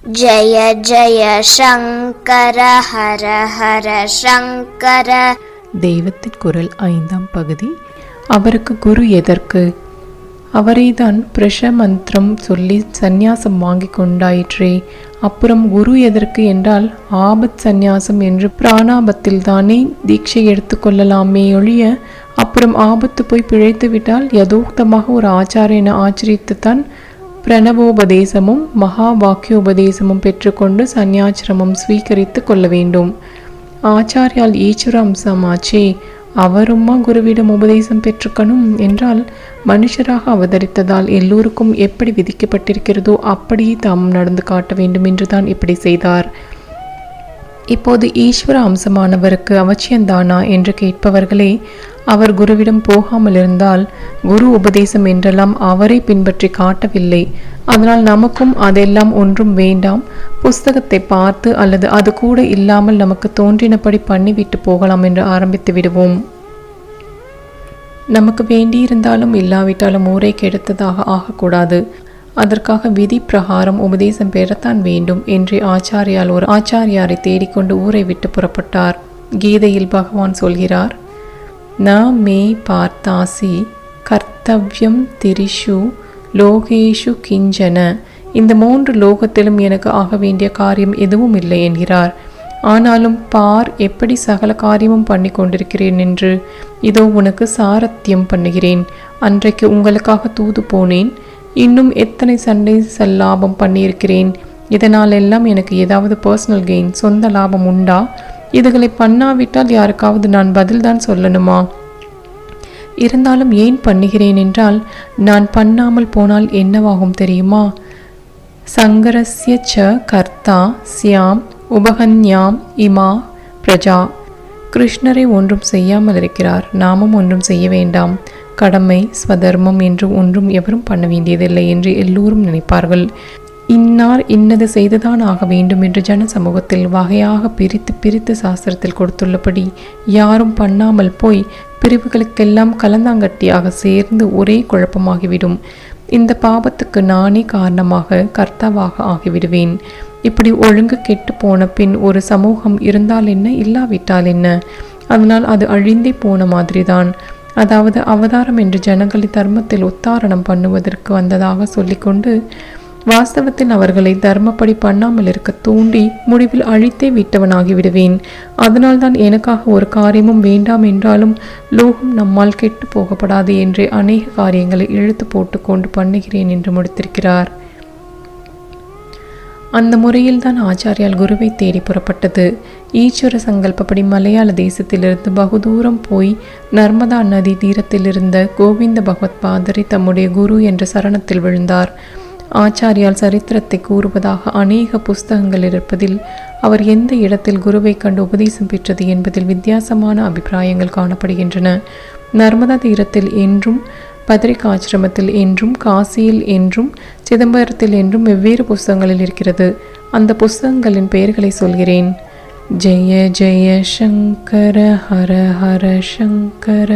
ஜய ஜய சங்கர ஹர ஹர சங்கர. தெய்வத்தின் குரல் 5ஆம் பகுதி. அவருக்கு குரு எதற்கு? அவரைதான் பிரஷ மந்திரம் சொல்லி சந்நியாசம் வாங்கி கொண்டாயிற்றே. அப்புறம் குரு எதற்கு என்றால் ஆபத் சந்நியாசம் என்று பிராணாபத்தில் தானே தீட்சை எடுத்துக்கொள்ளலாமே ஒழிய அப்புறம் ஆபத்து போய் பிழைத்து விட்டால் யதோக்தமாக ஒரு ஆச்சாரியனை ஆச்சரித்துத்தான் பிரணவோபதேசமும் மகா வாக்கியோபதேசமும் பெற்றுக்கொண்டு சந்நியாசிரமம் ஸ்வீகரித்து கொள்ள வேண்டும். ஆச்சாரியால் ஈஸ்வர அம்சமாச்சே, அவரும்மா குருவிடம் உபதேசம் பெற்றுக்கணும் என்றால் மனுஷராக அவதரித்ததால் எல்லோருக்கும் எப்படி விதிக்கப்பட்டிருக்கிறதோ அப்படியே தாம் நடந்து காட்ட வேண்டும் என்றுதான் இப்படி செய்தார். இப்போது ஈஸ்வர அம்சமானவருக்கு அவசியந்தானா என்று கேட்பவர்களே, அவர் குருவிடம் போகாமல் இருந்தால் குரு உபதேசம் என்றெல்லாம் அவரை பின்பற்றி காட்டவில்லை. அதனால் நமக்கும் அதெல்லாம் ஒன்றும் வேண்டாம். புஸ்தகத்தை பார்த்து அல்லது அது கூட இல்லாமல் நமக்கு தோன்றினபடி பண்ணிவிட்டு போகலாம் என்று ஆரம்பித்து விடுவோம். நமக்கு வேண்டியிருந்தாலும் இல்லாவிட்டாலும் ஊரை கெடுத்ததாக ஆகக்கூடாது. அதற்காக விதி பிரகாரம் உபதேசம் பெறத்தான் வேண்டும் என்று ஆச்சாரியால் ஒரு ஆச்சாரியாரை தேடிக்கொண்டு ஊரை விட்டு புறப்பட்டார். கீதையில் பகவான் சொல்கிறார், ந மே பார்த்தாசி கர்த்தவ்யம் திரிஷு லோகேஷு கிஞ்சன. இந்த 3 லோகத்திலும் எனக்கு ஆக வேண்டிய காரியம் எதுவும் இல்லை என்கிறார். ஆனாலும் பார் எப்படி சகல காரியமும் பண்ணி கொண்டிருக்கிறேன் என்று. இதோ உனக்கு சாரத்தியம் பண்ணுகிறேன். அன்றைக்கு உங்களுக்காக தூது போனேன். இன்னும் எத்தனை சண்டை லாபம் பண்ணியிருக்கிறேன். இதனால் எல்லாம் எனக்கு ஏதாவது பர்சனல் கெயின், சொந்த லாபம் உண்டா? இதுகளை பண்ணாவிட்டால் யாருக்காவது நான் பதில்தான் சொல்லணுமா? இருந்தாலும் ஏன் பண்ணுகிறேன் என்றால், நான் பண்ணாமல் போனால் என்னவாகும் தெரியுமா? சங்கரஸ்ய ச கர்த்தா சியாம் உபகன்யாம் இமா பிரஜா. கிருஷ்ணரை ஒன்றும் செய்யாமல் இருக்கிறார், நாமும் ஒன்றும் செய்ய வேண்டாம். கடமை ஸ்வதர்மம் என்று ஒன்றும் எவரும் பண்ண வேண்டியதில்லை என்று எல்லோரும் நினைப்பார்கள். இன்னார் இன்னது செய்துதான் ஆக வேண்டும் என்று ஜன சமூகத்தில் வகையாக பிரித்து பிரித்து சாஸ்திரத்தில் கொடுத்துள்ளபடி யாரும் பண்ணாமல் போய் பிரிவுகளுக்கெல்லாம் கலந்தாங்கட்டியாக சேர்ந்து ஒரே குழப்பமாகிவிடும். இந்த பாபத்துக்கு நானே காரணமாக கர்த்தாவாக ஆகிவிடுவேன். இப்படி ஒழுங்கு கெட்டு போன பின் ஒரு சமூகம் இருந்தால் என்ன, இல்லாவிட்டால் என்ன? அதனால் அது அழிந்தே போன மாதிரிதான். அதாவது அவதாரம் என்று ஜனங்களை தர்மத்தில் உத்தாரணம் பண்ணுவதற்கு வந்ததாக சொல்லிக்கொண்டு வாஸ்தவத்தில் அவர்களை தர்மப்படி பண்ணாமல் இருக்க தூண்டி முடிவில் அழித்தே விட்டவனாகி விடுவேன். அதனால்தான் எனக்காக ஒரு காரியமும் வேண்டாம் என்றாலும் லோகம் நம்மால் கெட்டு போகப்படாது என்று அநேக காரியங்களை இழுத்து போட்டு கொண்டு பண்ணுகிறேன் என்று முடித்திருக்கிறார். அந்த முறையில்தான் ஆச்சாரியால் குருவை தேடி புறப்பட்டது. ஈஸ்வர சங்கல்பப்படி மலையாள தேசத்திலிருந்து பகுதூரம் போய் நர்மதா நதி தீரத்தில் இருந்த கோவிந்த பகவத் பாதரை தம்முடைய குரு என்ற சரணத்தில் விழுந்தார். ஆச்சாரியால் சரித்திரத்தை கூறுவதாக அநேக புஸ்தகங்கள் இருப்பதில் அவர் எந்த இடத்தில் குருவை கண்டு உபதேசம் பெற்றது என்பதில் வித்தியாசமான அபிப்பிராயங்கள் காணப்படுகின்றன. நர்மதா தீரத்தில் என்றும், பத்ரிகாசிரமத்தில் என்றும், காசியில் என்றும், சிதம்பரத்தில் என்றும் வெவ்வேறு புஸ்தகங்களில் இருக்கிறது. அந்த புஸ்தகங்களின் பெயர்களை சொல்கிறேன். ஜெய ஜெய சங்கர ஹர ஹர சங்கர.